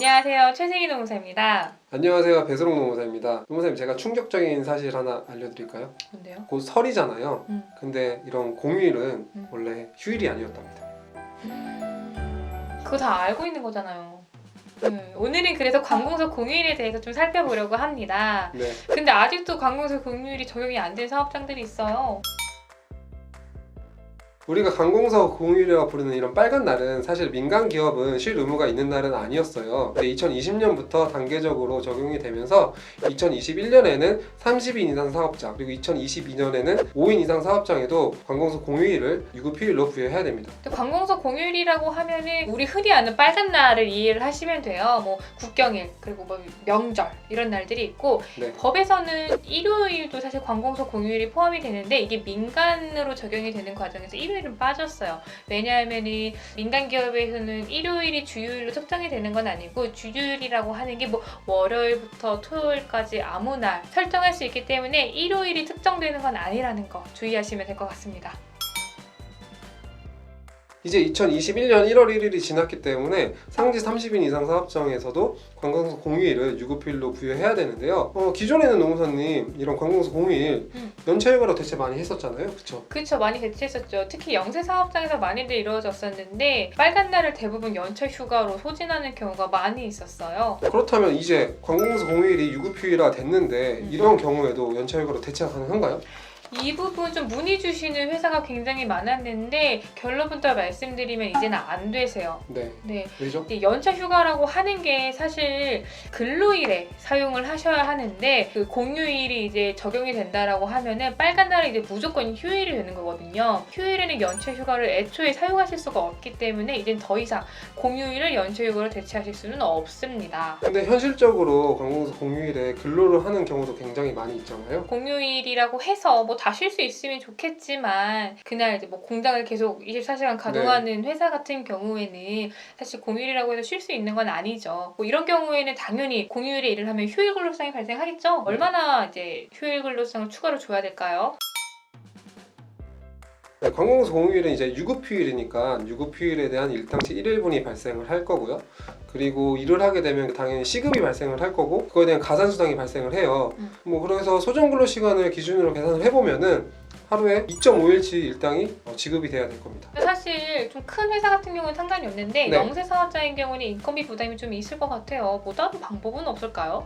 안녕하세요. 최승희 노무사입니다. 안녕하세요. 배수롱 노무사입니다. 노무사님, 제가 충격적인 사실 하나 알려드릴까요? 뭔데요? 곧 설이잖아요. 근데 이런 공휴일은 원래 휴일이 아니었답니다. 그거 다 알고 있는 거잖아요. 오늘은 그래서 관공서 공휴일에 대해서 좀 살펴보려고 합니다. 네. 근데 아직도 관공서 공휴일이 적용이 안 된 사업장들이 있어요. 우리가 관공서 공휴일이라고 부르는 이런 빨간 날은 사실 민간 기업은 쉴 의무가 있는 날은 아니었어요. 근데 2020년부터 단계적으로 적용이 되면서 2021년에는 30인 이상 사업장, 그리고 2022년에는 5인 이상 사업장에도 관공서 공휴일을 유급휴일로 부여해야 됩니다. 근데 관공서 공휴일이라고 하면은 우리 흔히 아는 빨간 날을 이해를 하시면 돼요. 뭐 국경일, 그리고 뭐 명절 이런 날들이 있고, 네. 법에서는 일요일도 사실 관공서 공휴일이 포함이 되는데 이게 민간으로 적용이 되는 과정에서 일요일은 빠졌어요. 왜냐하면 민간 기업에서는 일요일이 주휴일로 측정이 되는 건 아니고, 주휴일이라고 하는 게 뭐 월요일부터 토요일까지 아무 날 설정할 수 있기 때문에 일요일이 특정되는 건 아니라는 거 주의하시면 될 것 같습니다. 이제 2021년 1월 1일이 지났기 때문에 상지 30인 이상 사업장에서도 관공서 공휴일을 유급휴일로 부여해야 되는데요. 기존에는 노무사님 이런 관공서 공휴일 연차 휴가로 대체 많이 했었잖아요. 그쵸? 그쵸, 많이 대체했었죠. 특히 영세 사업장에서 많이들 이루어졌었는데 빨간 날을 대부분 연차 휴가로 소진하는 경우가 많이 있었어요. 그렇다면 이제 관공서 공휴일이 유급휴일화 됐는데 이런 경우에도 연차 휴가로 대체가 가능한가요? 이 부분 좀 문의 주시는 회사가 굉장히 많았는데 결론부터 말씀드리면 이제는 안 되세요. 네. 네. 왜죠? 이제 연차 휴가라고 하는 게 사실 근로일에 사용을 하셔야 하는데, 그 공휴일이 이제 적용이 된다라고 하면은 빨간 날은 이제 무조건 휴일이 되는 거거든요. 휴일에는 연차 휴가를 애초에 사용하실 수가 없기 때문에 이젠 더 이상 공휴일을 연차 휴가로 대체하실 수는 없습니다. 근데 현실적으로 관공서 공휴일에 근로를 하는 경우도 굉장히 많이 있잖아요. 공휴일이라고 해서 뭐 다 쉴 수 있으면 좋겠지만, 그날 이제 뭐 공장을 계속 24시간 가동하는 회사 같은 경우에는 사실 공휴일이라고 해서 쉴 수 있는 건 아니죠. 뭐 이런 경우에는 당연히 공휴일에 일을 하면 휴일 근로상이 발생하겠죠. 얼마나 이제 휴일 근로상을 추가로 줘야 될까요? 네, 관공서 공휴일은 이제 유급휴일이니까 유급휴일에 대한 일당치 1일분이 발생을 할 거고요. 그리고 일을 하게 되면 당연히 시급이 발생을 할 거고, 그거에 대한 가산수당이 발생을 해요. 뭐 그래서 소정근로시간을 기준으로 계산을 해보면은 하루에 2.5일치 일당이 지급이 돼야 될 겁니다. 사실 좀 큰 회사 같은 경우는 상관이 없는데 네. 영세 사업자인 경우는 인건비 부담이 좀 있을 것 같아요. 뭐 다른 방법은 없을까요?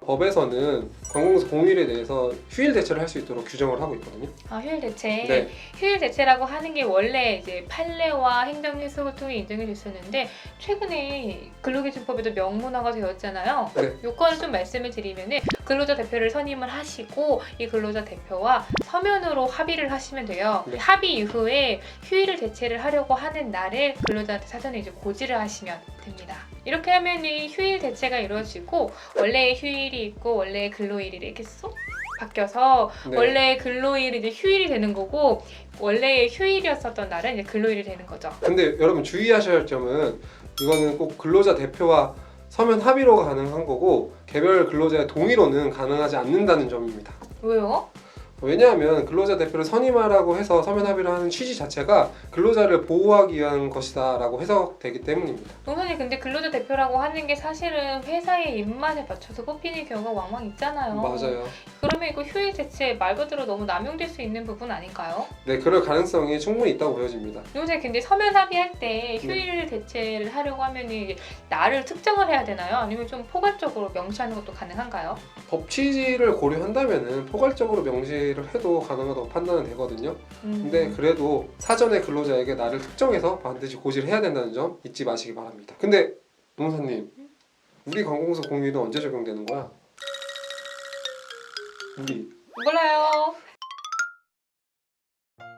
법에서는 관공서 공휴일에 대해서 휴일 대체를 할 수 있도록 규정을 하고 있거든요. 아, 휴일 대체. 네. 휴일 대체라고 하는 게 원래 이제 판례와 행정해석을 통해 인정이 됐었는데, 최근에 근로기준법에도 명문화가 되었잖아요. 네. 요건을 좀 말씀을 드리면은, 근로자 대표를 선임을 하시고 이 근로자 대표와 서면으로 합의를 하시면 돼요. 네. 합의 이후에 휴일을 대체를 하려고 하는 날을 근로자한테 사전에 이제 고지를 하시면 됩니다. 이렇게 하면은 휴일 대체가 이루어지고, 원래의 휴일이 있고 원래의 근로일이 이렇게 쏙 바뀌어서 네. 원래 근로일이 이제 휴일이 되는 거고, 원래의 휴일이었었던 날은 이제 근로일이 되는 거죠. 근데 여러분 주의하셔야 할 점은, 이거는 꼭 근로자 대표와 서면 합의로 가능한 거고 개별 근로자의 동의로는 가능하지 않는다는 점입니다. 왜요? 왜냐하면 근로자 대표를 선임하라고 해서 서면 합의를 하는 취지 자체가 근로자를 보호하기 위한 것이다 라고 해석되기 때문입니다. 동선이 근데 근로자 대표라고 하는 게 사실은 회사의 입맛에 맞춰서 뽑히는 경우가 왕왕 있잖아요. 맞아요. 그러면 이거 휴일 대체 말 그대로 너무 남용될 수 있는 부분 아닌가요? 네, 그럴 가능성이 충분히 있다고 보여집니다. 요새 근데 서면 합의할 때 휴일 대체를 하려고 하면 이게 날을 특정을 해야 되나요? 아니면 좀 포괄적으로 명시하는 것도 가능한가요? 법 취지를 고려한다면 포괄적으로 명시를 해도 가능하다고 판단은 되거든요. 근데 그래도 사전에 근로자에게 날을 특정해서 반드시 고지를 해야 된다는 점 잊지 마시기 바랍니다. 근데 노무사님, 우리 관공서 공휴일은 언제 적용되는 거야? 우리 몰라요.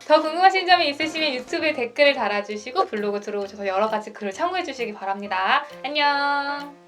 더 궁금하신 점이 있으시면 유튜브에 댓글을 달아주시고 블로그 들어오셔서 여러 가지 글을 참고해 주시기 바랍니다. 안녕.